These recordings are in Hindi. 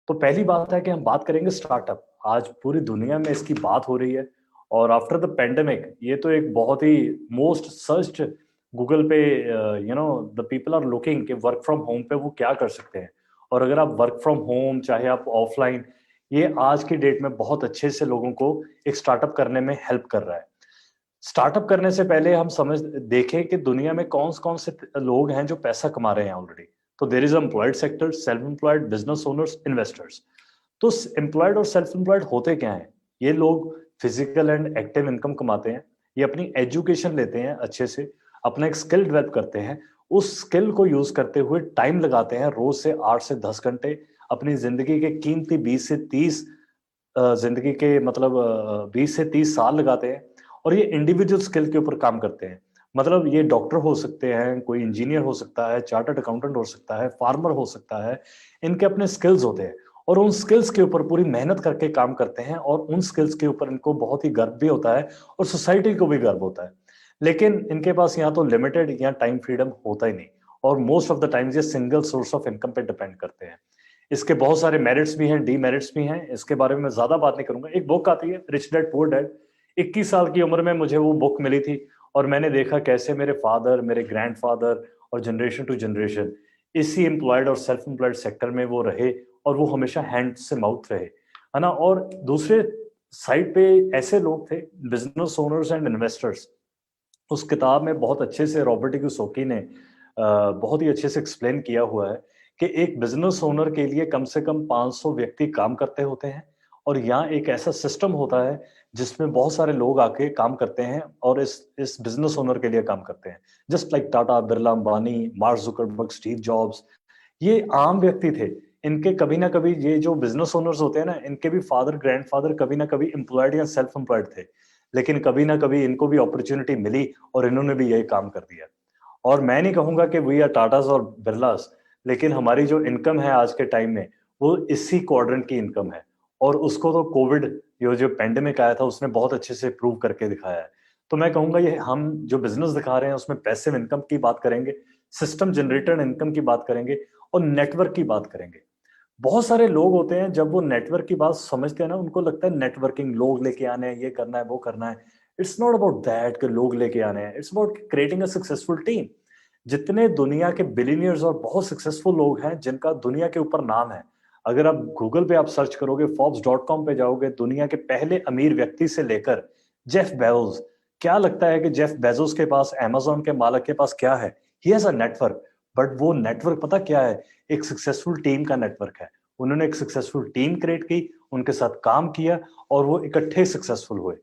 तो पहली बात है कि हम बात करेंगे स्टार्टअप। आज पूरी दुनिया में इसकी बात हो रही है और आफ्टर द पेंडेमिक ये तो एक बहुत ही मोस्ट सर्च्ड गूगल पे, द पीपल आर लुकिंग कि वर्क फ्रॉम होम पे वो क्या कर सकते हैं। और अगर आप वर्क फ्रॉम होम चाहे आप ऑफलाइन, ये आज की डेट में बहुत अच्छे से लोगों को एक स्टार्टअप करने में हेल्प कर रहा है। स्टार्टअप करने से पहले हम समझ देखें कि दुनिया में कौन कौन से लोग हैं जो पैसा कमा रहे हैं ऑलरेडी। तो there is employed sector, self employed, business owners, investors. तो एम्प्लॉयड और सेल्फ एम्प्लॉयड होते क्या हैं? ये लोग फिजिकल एंड एक्टिव इनकम कमाते हैं। ये अपनी एजुकेशन लेते हैं अच्छे से, अपना एक स्किल डेवलप करते हैं, उस स्किल को यूज करते हुए टाइम लगाते हैं, रोज से 8 से 10 घंटे अपनी जिंदगी के कीमती 20 से 30 जिंदगी के मतलब 20 से 30 साल लगाते हैं और ये इंडिविजुअल स्किल के ऊपर काम करते हैं। मतलब ये डॉक्टर हो सकते हैं, कोई इंजीनियर हो सकता है, चार्टर्ड अकाउंटेंट हो सकता है, फार्मर हो सकता है। इनके अपने स्किल्स होते हैं और उन स्किल्स के ऊपर पूरी मेहनत करके काम करते हैं और उन स्किल्स के ऊपर इनको बहुत ही गर्व भी होता है और सोसाइटी को भी गर्व होता है। लेकिन इनके पास या तो लिमिटेड या टाइम फ्रीडम होता ही नहीं और मोस्ट ऑफ द टाइम्स ये सिंगल सोर्स ऑफ इनकम पे डिपेंड करते हैं। इसके बहुत सारे मेरिट्स भी हैं, डीमेरिट्स भी हैं। इसके बारे में मैं ज्यादा बात नहीं करूंगा। एक बुक आती है रिच डैड पुअर डैड। 21 साल की उम्र में मुझे वो बुक मिली थी और मैंने देखा कैसे मेरे फादर, मेरे ग्रैंडफादर और जनरेशन टू जनरेशन इसी एम्प्लॉयड और सेल्फ एम्प्लॉयड सेक्टर में वो रहे और वो हमेशा हैंड से माउथ रहे, है ना। और दूसरे साइड पे ऐसे लोग थे, बिजनेस ओनर्स एंड इन्वेस्टर्स। उस किताब में बहुत अच्छे से रॉबर्ट कियोसाकी ने बहुत ही अच्छे से एक्सप्लेन किया हुआ है कि एक बिजनेस ओनर के लिए कम से कम 500 व्यक्ति काम करते होते हैं और यहाँ एक ऐसा सिस्टम होता है जिसमें बहुत सारे लोग आके काम करते हैं और इस बिजनेस ओनर के लिए काम करते हैं। Just like Tata, Birla, Ambani, mark Zuckerberg, Steve jobs, ये आम व्यक्ति थे। इनके कभी ना कभी, ये जो बिजनेस ओनर्स होते हैं ना, इनके भी फादर, ग्रैंडफादर कभी ना कभी एम्प्लॉयड या सेल्फ एम्प्लॉयड थे। लेकिन कभी ना कभी इनको भी अपॉर्चुनिटी मिली और इन्होंने भी यही काम कर दिया। और मैं नहीं कहूंगा कि वी आर टाटास और बिरलास, लेकिन हमारी जो इनकम है आज के टाइम में वो इसी क्वाड्रेंट की इनकम है। और उसको तो कोविड, ये जो पेंडेमिक आया था, उसने बहुत अच्छे से प्रूव करके दिखाया है। तो मैं कहूंगा ये हम जो बिजनेस दिखा रहे हैं उसमें पैसिव इनकम की बात करेंगे, सिस्टम जनरेटेड इनकम की बात करेंगे और नेटवर्क की बात करेंगे। बहुत सारे लोग होते हैं जब वो नेटवर्क की बात समझते हैं ना, उनको लगता है नेटवर्किंग, लोग लेके आने हैं, ये करना है, वो करना है। इट्स नॉट अबाउट दैट कि लोग लेके आने हैं, it's about creating a successful team. जितने दुनिया के बिलीनियर्स और बहुत सक्सेसफुल लोग हैं जिनका दुनिया के ऊपर नाम है, अगर आप गूगल पे आप सर्च करोगे, forbes.com पे जाओगे, दुनिया के पहले अमीर व्यक्ति से लेकर जेफ बेजोस, क्या लगता है कि जेफ बेजोस के पास, अमेजोन के मालिक के पास क्या है? He has a network. But वो नेटवर्क पता क्या है? एक सक्सेसफुल टीम का नेटवर्क है। उन्होंने एक सक्सेसफुल टीम क्रिएट की, उनके साथ काम किया और वो इकट्ठे सक्सेसफुल हुए।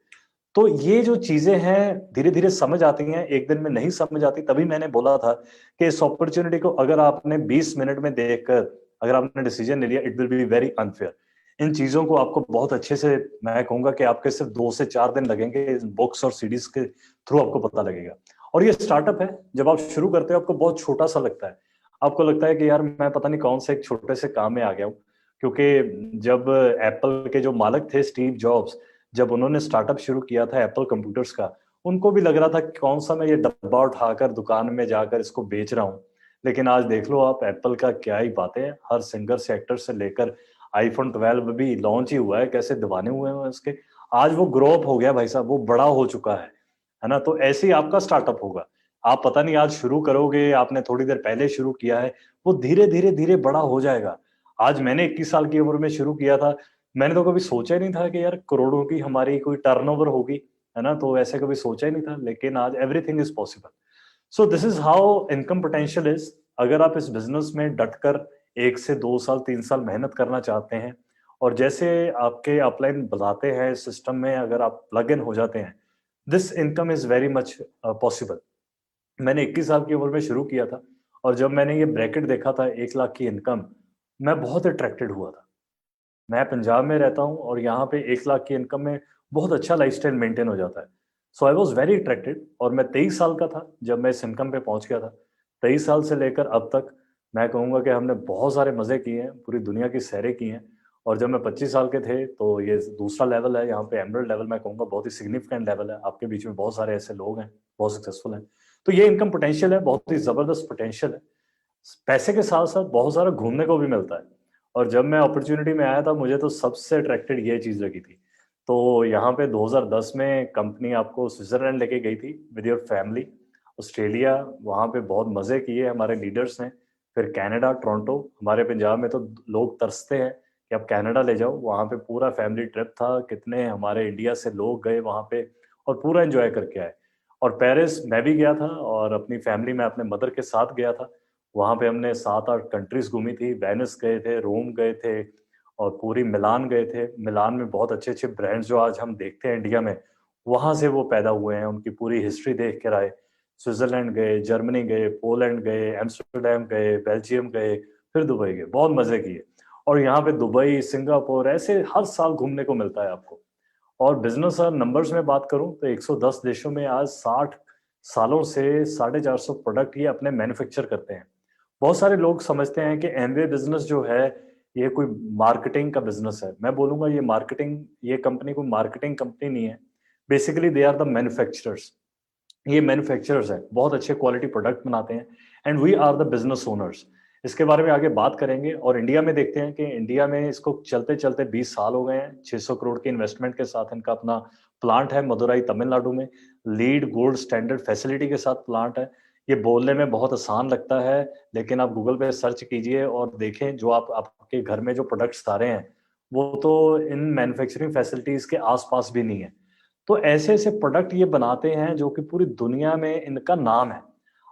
तो ये जो चीजें हैं धीरे धीरे समझ आती हैं, एक दिन में नहीं समझ आती। तभी मैंने बोला था कि इस अपॉर्चुनिटी को अगर आपने 20 मिनट में देखकर अगर आपने डिसीजन ले लिया, it will be very unfair. इन चीजों को आपको बहुत अच्छे से, मैं कहूंगा कि आपके सिर्फ 2 से 4 दिन लगेंगे, बुक्स और सीडीज के थ्रू आपको पता लगेगा। और ये स्टार्टअप है, जब आप शुरू करते हो आपको बहुत छोटा सा लगता है। आपको लगता है कि यार मैं पता नहीं कौन से एक छोटे से काम में आ गया हूँ। क्योंकि जब एप्पल के जो मालिक थे स्टीव जॉब्स, जब उन्होंने स्टार्टअप शुरू किया था एप्पल कंप्यूटर्स का, उनको भी लग रहा था कि कौन सा मैं ये डब्बा उठाकर दुकान में जाकर इसको बेच रहा हूँ। लेकिन आज देख लो आप, एप्पल का क्या ही बातें हैं, हर सिंगर सेक्टर से लेकर आईफोन 12 भी लॉन्च ही हुआ है, कैसे दीवाने हुए हैं उसके। आज वो ग्रो अप हो गया भाई साहब, वो बड़ा हो चुका है ना। तो ऐसे ही आपका स्टार्टअप होगा। आप पता नहीं आज शुरू करोगे, आपने थोड़ी देर पहले शुरू किया है, वो धीरे धीरे धीरे बड़ा हो जाएगा। आज मैंने 21 साल की उम्र में शुरू किया था। मैंने तो कभी सोचा ही नहीं था कि यार करोड़ों की हमारी कोई टर्नओवर होगी, है ना। तो ऐसे कभी सोचा ही नहीं था, लेकिन आज everything is possible. So this is how income potential is. अगर आप इस बिजनेस में डटकर 1 से 2 साल 3 साल मेहनत करना चाहते हैं और जैसे आपके अपलाइन बताते हैं सिस्टम में, अगर आप प्लग इन हो जाते हैं, this income is very much possible. मैंने 21 साल की उम्र में शुरू किया था और जब मैंने ये ब्रैकेट देखा था 1 लाख की इनकम, मैं बहुत अट्रैक्टेड हुआ था। मैं पंजाब में रहता हूँ और यहाँ पे 1 लाख की इनकम में बहुत अच्छा लाइफस्टाइल मेंटेन हो जाता है। सो आई वॉज वेरी अट्रैक्टेड और मैं 23 साल का था जब मैं इस इनकम पे पहुंच गया था। 23 साल से लेकर अब तक मैं कहूँगा कि हमने बहुत सारे मजे किए हैं, पूरी दुनिया की सैरें की हैं। और जब मैं 25 साल के थे तो ये दूसरा लेवल है, यहाँ पे एमरल्ड लेवल, मैं कहूँगा बहुत ही सिग्निफिकेंट लेवल है। आपके बीच में बहुत सारे ऐसे लोग हैं बहुत सक्सेसफुल हैं। तो ये इनकम पोटेंशियल है, बहुत ही जबरदस्त पोटेंशियल है। पैसे के साथ साथ बहुत सारा घूमने को भी मिलता है। और जब मैं अपॉर्चुनिटी में आया था मुझे तो सबसे अट्रैक्टेड ये चीज़ लगी थी। तो यहाँ पे 2010 में कंपनी आपको स्विट्जरलैंड लेके गई थी विद योर फैमिली। ऑस्ट्रेलिया, वहाँ पे बहुत मज़े किए हमारे लीडर्स ने। फिर कनाडा, टोरंटो। हमारे पंजाब में तो लोग तरसते हैं कि आप कनाडा ले जाओ, वहाँ पे पूरा फैमिली ट्रिप था, कितने हमारे इंडिया से लोग गए वहाँ पे और पूरा एंजॉय करके आए। और पेरिस मैं भी गया था और अपनी फैमिली में अपने मदर के साथ गया था। वहाँ पे हमने 7-8 कंट्रीज घूमी थी, वेनिस गए थे, रोम गए थे और पूरी मिलान गए थे। मिलान में बहुत अच्छे अच्छे ब्रांड्स जो आज हम देखते हैं इंडिया में, वहाँ से वो पैदा हुए हैं, उनकी पूरी हिस्ट्री देख कर आए। स्विट्जरलैंड गए, जर्मनी गए, पोलैंड गए, एम्स्टर्डम गए, बेल्जियम गए, फिर दुबई गए, बहुत मजे किए। और यहाँ पे दुबई, सिंगापुर ऐसे हर साल घूमने को मिलता है आपको। और बिजनेस और नंबर्स में बात करूं तो 110 देशों में आज 60 सालों से 450 प्रोडक्ट ये अपने मैन्युफैक्चर करते हैं। बहुत सारे लोग समझते हैं कि एमवे बिजनेस जो है ये कोई मार्केटिंग का बिजनेस है। मैं बोलूंगा ये मार्केटिंग, ये कंपनी कोई मार्केटिंग कंपनी नहीं है। Basically they are the manufacturers. ये मैन्युफैक्चरर्स हैं, बहुत अच्छे क्वालिटी प्रोडक्ट बनाते हैं and we are the business owners. इसके बारे में आगे बात करेंगे। और इंडिया में देखते हैं कि इंडिया में इसको चलते चलते 20 साल हो गए हैं। 600 करोड़ के इन्वेस्टमेंट के साथ इनका अपना प्लांट है मदुरई, तमिलनाडु में। लीड गोल्ड स्टैंडर्ड फैसिलिटी के साथ प्लांट है। ये बोलने में बहुत आसान लगता है, लेकिन आप गूगल पे सर्च कीजिए और देखें जो आप आपके घर में जो प्रोडक्ट्स आ रहे हैं वो तो इन मैन्युफैक्चरिंग फैसिलिटीज के आसपास भी नहीं है। तो ऐसे ऐसे प्रोडक्ट ये बनाते हैं जो कि पूरी दुनिया में इनका नाम है।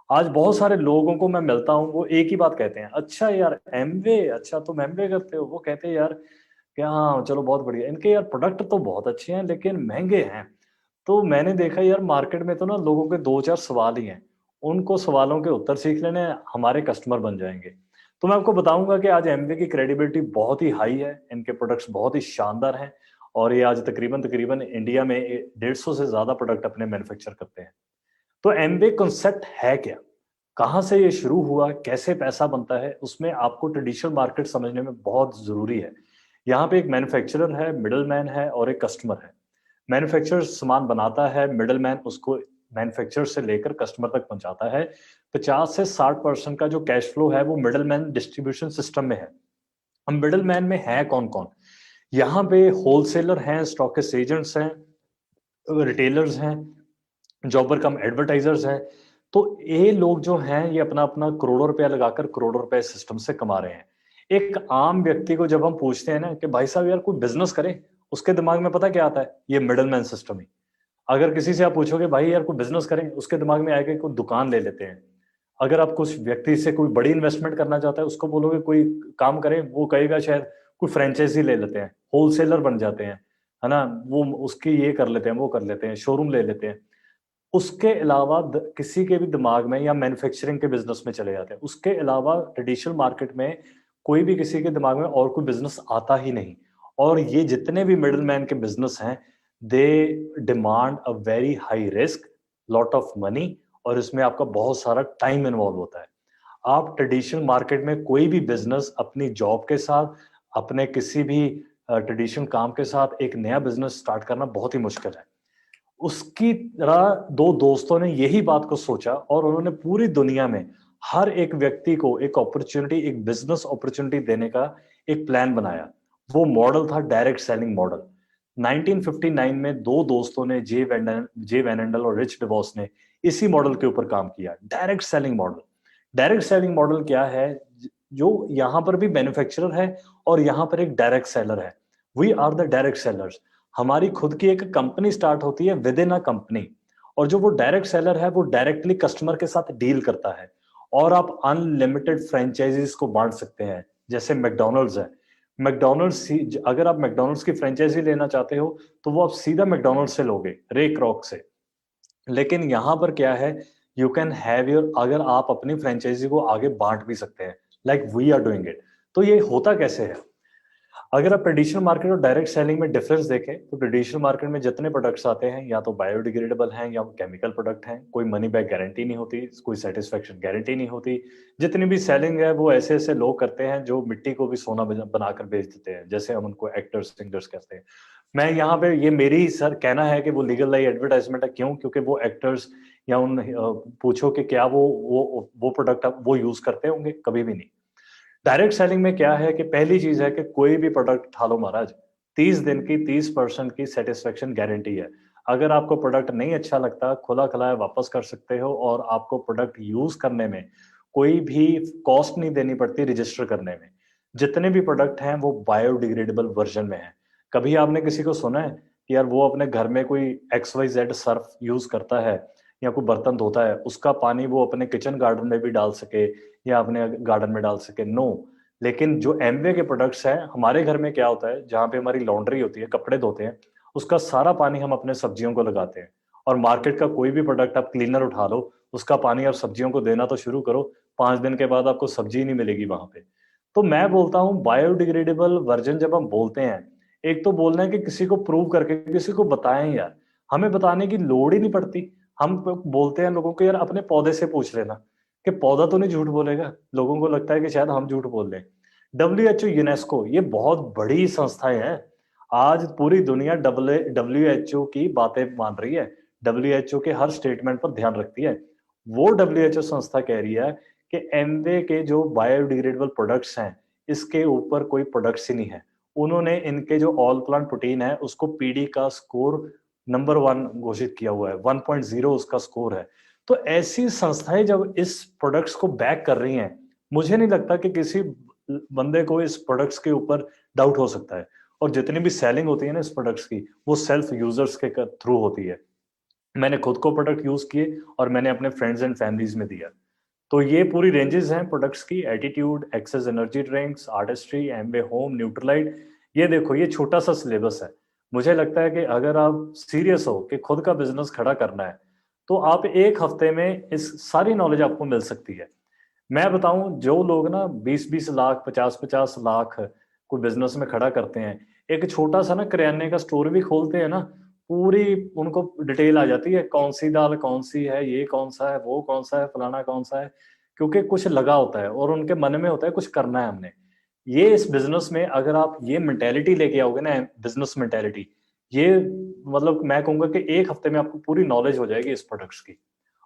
आज बहुत सारे लोगों को मैं मिलता हूँ, वो एक ही बात कहते हैं, अच्छा यार एमवे, अच्छा तुम एमवे करते हो। वो कहते हैं यार कि हाँ चलो बहुत बढ़िया, इनके यार प्रोडक्ट तो बहुत अच्छे हैं लेकिन महंगे हैं। तो मैंने देखा यार मार्केट में तो ना लोगों के 2-4 सवाल ही हैं, उनको सवालों के उत्तर सीख लेने हैं, हमारे कस्टमर बन जाएंगे। तो मैं आपको बताऊंगा कि आज एमवे की क्रेडिबिलिटी बहुत ही हाई है, इनके प्रोडक्ट्स बहुत ही शानदार हैं और ये आज तकरीबन तकरीबन इंडिया में 150 से ज्यादा प्रोडक्ट अपने मैन्युफैक्चर करते हैं। तो एमवे कॉन्सेप्ट है क्या, कहाँ से ये शुरू हुआ, कैसे पैसा बनता है, उसमें आपको ट्रेडिशनल मार्केट समझने में बहुत जरूरी है। यहाँ पे एक मैन्युफैक्चरर है, मिडल मैन है और एक कस्टमर है। मैन्युफैक्चरर सामान बनाता है, मिडल मैन उसको मैन्युफैक्चरर से लेकर कस्टमर तक पहुंचाता है। 50 से 60% का जो कैश फ्लो है वो मिडल मैन डिस्ट्रीब्यूशन सिस्टम में है। अब मिडल मैन में है कौन कौन? यहाँ पे होलसेलर हैं, स्टॉकिस्ट एजेंट्स हैं, रिटेलर्स हैं, जॉबर कम एडवर्टाइजर्स हैं। तो ये लोग जो हैं ये अपना अपना करोड़ों रुपया लगाकर करोड़ों रुपए सिस्टम से कमा रहे हैं। एक आम व्यक्ति को जब हम पूछते हैं ना कि भाई साहब यार कोई बिजनेस करें, उसके दिमाग में पता क्या आता है? ये मिडल मैन सिस्टम ही। अगर किसी से आप पूछोगे भाई यार कोई बिजनेस करें, उसके दिमाग में आएगा कोई दुकान ले लेते हैं। अगर आप कुछ व्यक्ति से कोई बड़ी इन्वेस्टमेंट करना चाहता है, उसको बोलोगे कोई काम करें, वो कहेगा शायद कोई फ्रेंचाइजी ले लेते हैं, होलसेलर बन जाते हैं, है ना, वो उसकी ये कर लेते हैं, वो कर लेते हैं, शोरूम ले लेते हैं। उसके अलावा किसी के भी दिमाग में, या मैन्युफैक्चरिंग के बिजनेस में चले जाते हैं, उसके अलावा ट्रेडिशनल मार्केट में कोई भी किसी के दिमाग में और कोई बिजनेस आता ही नहीं। और ये जितने भी मिडल मैन के बिजनेस हैं, they demand a very high risk, lot of money, और इसमें आपका बहुत सारा टाइम इन्वॉल्व होता है। आप ट्रेडिशनल मार्केट में कोई भी बिजनेस अपनी जॉब के साथ, अपने किसी भी ट्रेडिशनल काम के साथ एक नया बिजनेस स्टार्ट करना बहुत ही मुश्किल है। उसकी तरह दो दोस्तों ने यही बात को सोचा और उन्होंने पूरी दुनिया में हर एक व्यक्ति को एक अपॉर्चुनिटी, एक बिजनेस अपॉर्चुनिटी देने का एक प्लान बनाया। वो मॉडल था डायरेक्ट सेलिंग मॉडल। 1959 में दो दोस्तों ने, जे वैनेंडल और रिच डिवॉस ने, इसी मॉडल के ऊपर काम किया, direct selling model. Direct selling model क्या है? जो यहां पर भी मैन्युफैक्चरर है और यहां पर एक डायरेक्ट सेलर है। We are the direct sellers. हमारी खुद की एक कंपनी स्टार्ट होती है विद इन अ कंपनी, और जो वो डायरेक्ट सेलर है वो डायरेक्टली कस्टमर के साथ डील करता है। और आप अनलिमिटेड फ्रेंचाइजीज को बांट सकते हैं, जैसे मैकडोनल्ड्स है। मैकडोनल्ड्स, अगर आप मैकडोनल्ड्स की फ्रेंचाइजी लेना चाहते हो तो वो आप सीधा मैकडोनल्ड्स से लोगे, रे क्रॉक से। लेकिन यहां पर क्या है, यू कैन हैव योर, अगर आप अपनी फ्रेंचाइजी को आगे बांट भी सकते हैं, like we are doing it. तो ये होता कैसे है? अगर आप ट्रेडिशनल मार्केट और डायरेक्ट सेलिंग में डिफरेंस देखें तो ट्रेडिशनल मार्केट में जितने प्रोडक्ट्स आते हैं या तो बायोडिग्रेडेबल हैं या केमिकल प्रोडक्ट हैं, कोई मनी बैक गारंटी नहीं होती, कोई सेटिस्फेक्शन गारंटी नहीं होती। जितनी भी सेलिंग है वो ऐसे ऐसे लोग करते हैं जो मिट्टी को भी सोना बनाकर बेच देते हैं, जैसे हम उनको एक्टर्स सिंगर्स कहते हैं। मैं यहाँ पे, ये मेरी ही सर कहना है कि वो लीगल लाई एडवर्टाइजमेंट है। क्यों? क्योंकि वो एक्टर्स या उन पूछो कि क्या वो प्रोडक्ट वो यूज करते होंगे? कभी भी नहीं। डायरेक्ट सेलिंग में क्या है कि पहली चीज है कि कोई भी प्रोडक्ट उठा लो महाराज, 30 दिन की 30% की सेटिस्फेक्शन गारंटी है। अगर आपको प्रोडक्ट नहीं अच्छा लगता, खुला खलाया वापस कर सकते हो, और आपको प्रोडक्ट यूज करने में कोई भी कॉस्ट नहीं देनी पड़ती रजिस्टर करने में। जितने भी प्रोडक्ट हैं वो बायोडिग्रेडेबल वर्जन में है। कभी आपने किसी को सुना है कि यार वो अपने घर में कोई XYZ सर्फ यूज करता है या कोई बर्तन धोता है, उसका पानी वो अपने किचन गार्डन में भी डाल सके या अपने गार्डन में डाल सके? नो। लेकिन जो एमवे के प्रोडक्ट्स हैं, हमारे घर में क्या होता है, जहाँ पे हमारी लॉन्ड्री होती है, कपड़े धोते हैं, उसका सारा पानी हम अपने सब्जियों को लगाते हैं। और मार्केट का कोई भी प्रोडक्ट आप क्लीनर उठा लो, उसका पानी आप सब्जियों को देना तो शुरू करो, 5 दिन के बाद आपको सब्जी ही नहीं मिलेगी वहां पे। तो मैं बोलता हूँ बायोडिग्रेडेबल वर्जन जब हम बोलते हैं, एक तो बोलना है कि किसी को प्रूव करके किसी को बताएं यार, हमें बताने की लोड़ ही नहीं पड़ती। हम बोलते हैं लोगों को यार अपने पौधे से पूछ लेना, कि पौधा तो नहीं झूठ बोलेगा। लोगों को लगता है कि शायद हम झूठ बोल रहे हैं। WHO, यूनेस्को, ये बहुत बड़ी संस्थाएं हैं। आज पूरी दुनिया WHO की बातें मान रही है, WHO के हर स्टेटमेंट पर ध्यान रखती है। वो WHO संस्था कह रही है कि एमवे के जो बायोडिग्रेडेबल प्रोडक्ट्स हैं, इसके ऊपर कोई प्रोडक्ट्स ही नहीं है। उन्होंने इनके जो ऑल प्लांट प्रोटीन है उसको पीडी का स्कोर नंबर 1 घोषित किया हुआ है, 1.0 उसका स्कोर है। तो ऐसी संस्थाएं जब इस प्रोडक्ट्स को बैक कर रही हैं, मुझे नहीं लगता कि किसी बंदे को इस प्रोडक्ट्स के ऊपर डाउट हो सकता है। और जितनी भी सेलिंग होती है ना इस प्रोडक्ट्स की, वो सेल्फ यूजर्स के थ्रू होती है। मैंने खुद को प्रोडक्ट यूज किए और मैंने अपने फ्रेंड्स एंड फैमिलीज में दिया। तो ये पूरी रेंजेस हैं प्रोडक्ट्स की, attitude, XS energy drinks, artistry, Amway home, Nutrilite. ये देखो, ये छोटा सा सिलेबस है। मुझे लगता है कि अगर आप सीरियस हो कि खुद का बिजनेस खड़ा करना है, तो आप एक हफ्ते में इस सारी नॉलेज आपको मिल सकती है। मैं बताऊं, जो लोग ना 20-20 लाख, 50-50 लाख कोई बिजनेस में खड़ा करते हैं, एक छोटा सा ना किराने का स्टोर भी खोलते हैं ना, पूरी उनको डिटेल आ जाती है, कौन सी दाल कौन सी है, ये कौन सा है, वो कौन सा है, फलाना कौन सा है। क्योंकि कुछ लगा होता है और उनके मन में होता है कुछ करना है हमने। ये इस बिजनेस में अगर आप ये मेंटेलिटी लेके आओगे ना, बिजनेस मेंटेलिटी, ये मतलब मैं कहूंगा कि एक हफ्ते में आपको पूरी नॉलेज हो जाएगी इस प्रोडक्ट्स की।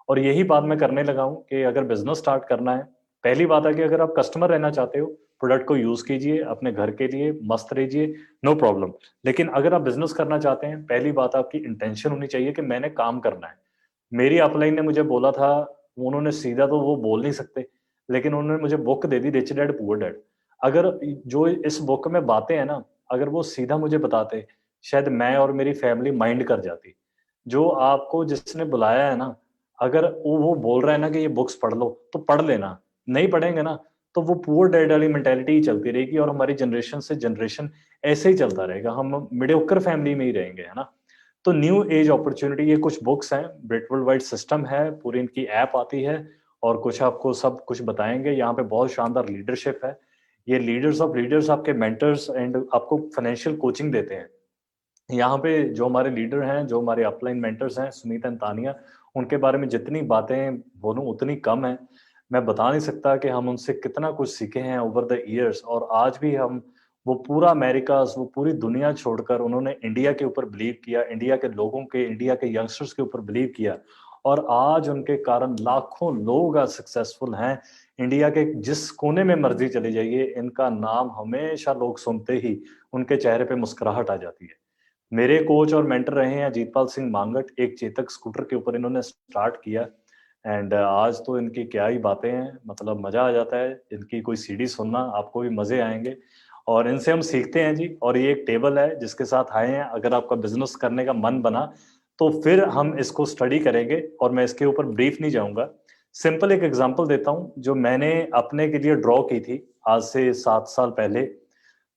और यही बात मैं करने लगा हूं कि अगर बिजनेस स्टार्ट करना है, पहली बात है कि अगर आप कस्टमर रहना चाहते हो, प्रोडक्ट को यूज कीजिए अपने घर के लिए, मस्त रहिए, नो प्रॉब्लम। लेकिन अगर आप बिजनेस करना चाहते हैं, पहली बात आपकी इंटेंशन होनी चाहिए कि मैंने काम करना है। मेरी अपलाइन ने मुझे बोला था, उन्होंने सीधा तो वो बोल नहीं सकते, लेकिन उन्होंने मुझे बुक दे दी, रिच डैड पुअर डैड। अगर जो इस बुक में बातें हैं ना, अगर वो सीधा मुझे बताते, शायद मैं और मेरी फैमिली माइंड कर जाती। जो आपको जिसने बुलाया है ना, अगर वो बोल रहा है ना कि ये बुक्स पढ़ लो, तो पढ़ लेना। नहीं पढ़ेंगे ना, तो वो पुअर डैड वाली मेंटेलिटी ही चलती रहेगी और हमारी जनरेशन से जनरेशन ऐसे ही चलता रहेगा, हम मीडियोकर फैमिली में ही रहेंगे, है ना। तो न्यू एज अपॉर्चुनिटी, ये कुछ बुक्स हैं, ब्रिट वर्ल्ड वाइड सिस्टम है, पूरी इनकी ऐप आती है, और कुछ आपको सब कुछ बताएंगे। यहाँ पे बहुत शानदार लीडरशिप है। ये लीडर्स ऑफ लीडर्स आपके मेंटर्स एंड आपको फाइनेंशियल कोचिंग देते हैं। यहाँ पे जो हमारे लीडर हैं, जो हमारे अपलाइन मेंटर्स हैं, सुनीत एंड तानिया, उनके बारे में जितनी बातें बोलूं उतनी कम है। मैं बता नहीं सकता कि हम उनसे कितना कुछ सीखे हैं ओवर द इयर्स। और आज भी हम, वो पूरा अमेरिका, वो पूरी दुनिया छोड़कर उन्होंने इंडिया के ऊपर बिलीव किया, इंडिया के लोगों के, इंडिया के यंगस्टर्स के ऊपर बिलीव किया। और आज उनके कारण लाखों लोग आज सक्सेसफुल हैं। इंडिया के जिस कोने में मर्जी चले जाइए, इनका नाम हमेशा लोग सुनते ही उनके चेहरे पे मुस्कुराहट आ जाती है। मेरे कोच और मेंटर रहे हैं अजीतपाल सिंह मांगट, एक चेतक स्कूटर के ऊपर इन्होंने स्टार्ट किया। एंड आज तो इनकी क्या ही बातें हैं, मतलब मजा आ जाता है इनकी कोई सीडी सुनना, आपको भी मजे आएंगे। और इनसे हम सीखते हैं जी। और ये एक टेबल है जिसके साथ आए हैं, अगर आपका बिजनेस करने का मन बना तो फिर हम इसको स्टडी करेंगे, और मैं इसके ऊपर ब्रीफ नहीं जाऊंगा। सिंपल एक एग्जांपल देता हूं जो मैंने अपने के लिए ड्रॉ की थी आज से 7 साल पहले।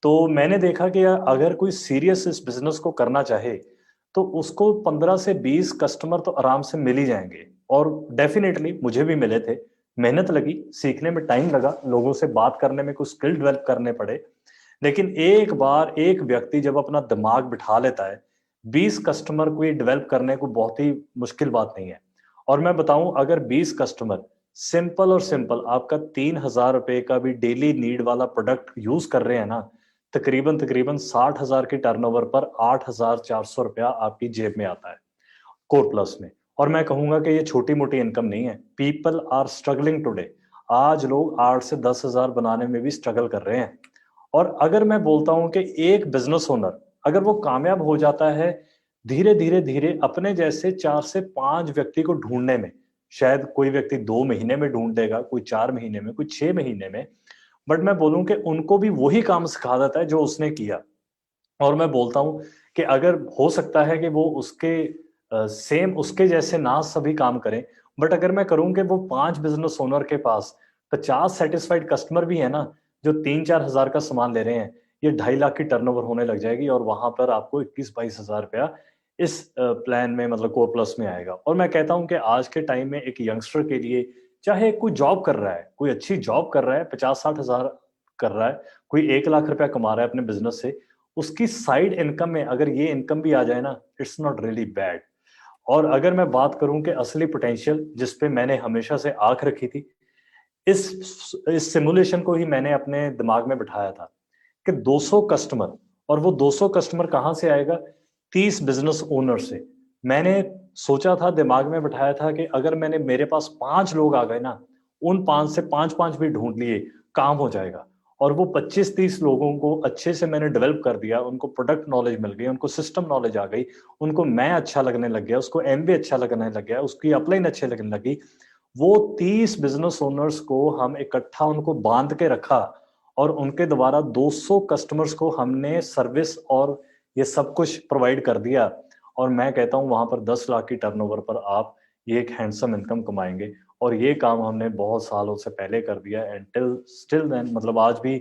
तो मैंने देखा कि यार अगर कोई सीरियस इस बिजनेस को करना चाहे, तो उसको 15 से 20 कस्टमर तो आराम से मिल ही जाएंगे। और डेफिनेटली मुझे भी मिले थे। मेहनत लगी, सीखने में टाइम लगा, लोगों से बात करने में कुछ स्किल डेवलप करने पड़े। लेकिन एक बार एक व्यक्ति जब अपना दिमाग बिठा लेता है, 20 कस्टमर को ये डेवलप करने को बहुत ही मुश्किल बात नहीं है। और मैं बताऊं, अगर 20 कस्टमर सिंपल और सिंपल आपका 3,000 रुपए का भी डेली नीड वाला प्रोडक्ट यूज कर रहे हैं ना, तकरीबन तकरीबन 60,000 की टर्नओवर पर 8,400 रुपया आपकी जेब में आता है, कोर प्लस में। और मैं कहूंगा कि ये छोटी मोटी इनकम नहीं है। People are struggling today. आज लोग 8 से 10 हजार बनाने में भी स्ट्रगल कर रहे हैं। और अगर मैं बोलता हूं कि एक बिजनेस ओनर अगर वो कामयाब हो जाता है धीरे धीरे धीरे अपने जैसे 4 से 5 व्यक्ति को ढूंढने में, शायद कोई व्यक्ति 2 महीने में ढूंढ देगा, कोई 4 महीने में, कोई 6 महीने में, बट मैं बोलूं कि उनको भी वही काम सिखा देता है जो उसने किया। और मैं बोलता हूं कि अगर हो सकता है कि वो उसके सेम उसके जैसे ना सभी काम करें, बट अगर मैं करूं कि वो 5 बिजनेस ओनर के पास 50 सेटिस्फाइड कस्टमर भी है ना, जो 3-4 हजार का सामान ले रहे हैं, ये 2.5 लाख की टर्नओवर होने लग जाएगी और वहां पर आपको 21-22 हजार रुपया इस प्लान में मतलब कोर प्लस में आएगा। और मैं कहता हूं कि आज के टाइम में एक यंगस्टर के लिए, चाहे कोई जॉब कर रहा है, कोई अच्छी जॉब कर रहा है, 50-60 हजार कर रहा है, कोई 1 लाख रुपया कमा रहा है अपने बिजनेस से, उसकी साइड इनकम में अगर ये इनकम भी आ जाए ना, इट्स नॉट रियली बैड। और अगर मैं बात करूं कि असली पोटेंशियल जिस पे मैंने हमेशा से आंख रखी थी, इस सिमुलेशन को ही मैंने अपने दिमाग में बिठाया था कि 200 कस्टमर, और वो 200 कस्टमर कहां से आएगा? 30 बिजनेस ओनर से। मैंने सोचा था, दिमाग में बिठाया था कि अगर मैंने मेरे पास 5 लोग आ गए ना, उन 5 से 5-5 भी ढूंढ लिए, काम हो जाएगा। और वो 25-30 लोगों को अच्छे से मैंने डेवलप कर दिया, उनको प्रोडक्ट नॉलेज मिल गई, उनको सिस्टम नॉलेज आ गई, उनको मैं अच्छा लगने लग गया, उसको एमबी अच्छा लगने लग गया, उसकी अपलाइन अच्छे लगने लगी। वो 30 बिजनेस ओनर्स को हम इकट्ठा उनको बांध के रखा और उनके द्वारा 200 कस्टमर्स को हमने सर्विस और ये सब कुछ प्रोवाइड कर दिया। और मैं कहता हूं वहां पर 10 लाख की टर्नओवर पर आप ये एक हैंडसम इनकम कमाएंगे। और ये काम हमने बहुत सालों से पहले कर दिया एंड टिल स्टिल देन, मतलब आज भी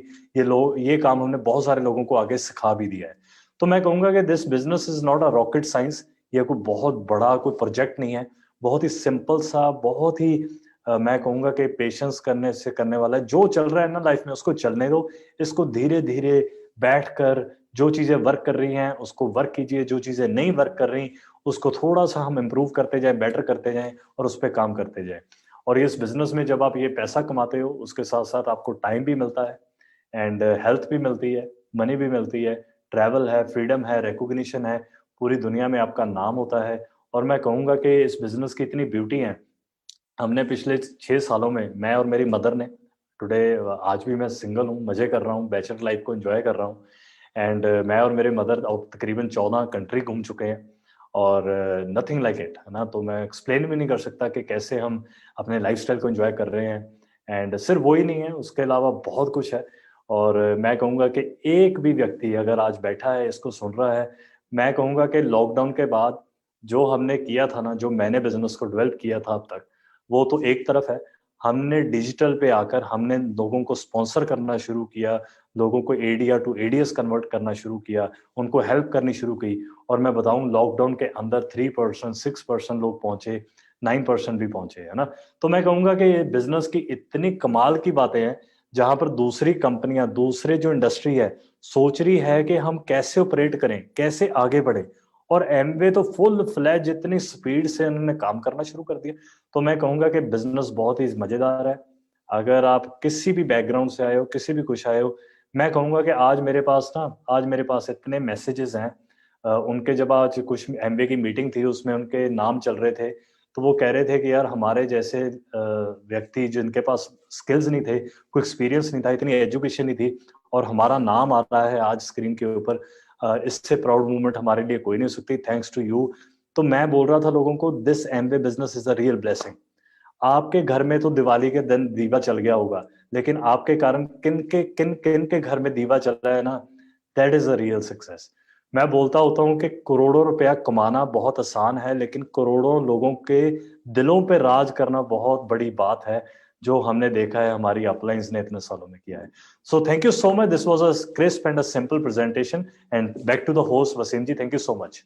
ये काम हमने बहुत सारे लोगों को आगे सिखा भी दिया है। तो मैं कहूंगा कि this business is not a rocket science. ये कोई बहुत बड़ा कोई प्रोजेक्ट नहीं है, बहुत ही सिंपल सा, बहुत ही मैं कहूंगा कि पेशेंस करने से करने वाला है। जो चल रहा है ना लाइफ में उसको चलने दो, इसको धीरे धीरे बैठकर जो चीजें वर्क कर रही हैं उसको वर्क कीजिए, जो चीजें नहीं वर्क कर रही उसको थोड़ा सा हम इम्प्रूव करते जाएं, बेटर करते जाएं और उस पर काम करते जाएं। और इस बिजनेस में जब आप ये पैसा कमाते हो उसके साथ साथ आपको टाइम भी मिलता है एंड हेल्थ भी मिलती है, मनी भी मिलती है, ट्रैवल है, फ्रीडम है, रिकॉग्निशन है, पूरी दुनिया में आपका नाम होता है। और मैं कहूंगा कि इस बिजनेस की इतनी ब्यूटी है, हमने पिछले 6 सालों में, मैं और मेरी मदर ने, टुडे आज भी मैं सिंगल हूँ, मजे कर रहा हूँ, बैचलर लाइफ को एंजॉय कर रहा हूँ एंड मैं और मेरे मदर तकरीबन 14 कंट्री घूम चुके हैं। और नथिंग लाइक इट, है ना। तो मैं एक्सप्लेन भी नहीं कर सकता कि कैसे हम अपने लाइफस्टाइल को एंजॉय कर रहे हैं। एंड सिर्फ वही नहीं है, उसके अलावा बहुत कुछ है। और मैं कहूँगा कि एक भी व्यक्ति अगर आज बैठा है इसको सुन रहा है, मैं कहूँगा कि लॉकडाउन के बाद जो हमने किया था ना, जो मैंने बिजनेस को डेवलप किया था अब तक, वो तो एक तरफ है। हमने डिजिटल पे आकर हमने लोगों को स्पॉन्सर करना शुरू किया, लोगों को एडीआर टू एडीएस कन्वर्ट करना शुरू किया, उनको हेल्प करनी शुरू की। और मैं बताऊं लॉकडाउन के अंदर 3%, 6% लोग पहुंचे, 9% भी पहुंचे, है ना। तो मैं कहूंगा कि ये बिजनेस की इतनी कमाल की बातें हैं, जहां पर दूसरी कंपनियां, दूसरे जो इंडस्ट्री है, सोच रही है कि हम कैसे ऑपरेट करें, कैसे आगे बढ़े। और एमवे तो फुल फ्लैज इतनी स्पीड से उन्होंने काम करना शुरू कर दिया। तो मैं कहूंगा कि बिजनेस बहुत ही मजेदार है। अगर आप किसी भी बैकग्राउंड से आए हो, किसी भी कुछ आए हो, मैं कहूंगा कि आज मेरे पास इतने मैसेजेस हैं। उनके जब आज कुछ एमबीए की मीटिंग थी उसमें उनके नाम चल रहे थे, तो वो कह रहे थे कि यार हमारे जैसे व्यक्ति जिनके पास स्किल्स नहीं थे, कोई एक्सपीरियंस नहीं था, इतनी एजुकेशन नहीं थी, और हमारा नाम आ रहा है आज स्क्रीन के ऊपर, इससे प्राउड मूवमेंट हमारे लिए कोई नहीं हो सकती, थैंक्स टू यू। तो मैं बोल रहा था लोगों को, this MBA business is a real blessing. आपके घर में तो दिवाली के दिन दीवा चल गया होगा, लेकिन आपके कारण किन के घर में दीवा चल रहा है ना, that is a real success. मैं बोलता होता हूँ कि करोड़ों रुपया कमाना बहुत आसान है, लेकिन करोड़ों लोगों के दिलों पे राज करना बहुत बड़ी बात है, जो हमने देखा है हमारी अपलाइंस ने इतने सालों में किया है। So thank you so much, this was a crisp and a simple presentation, and back to the host Wasim ji, thank you so much.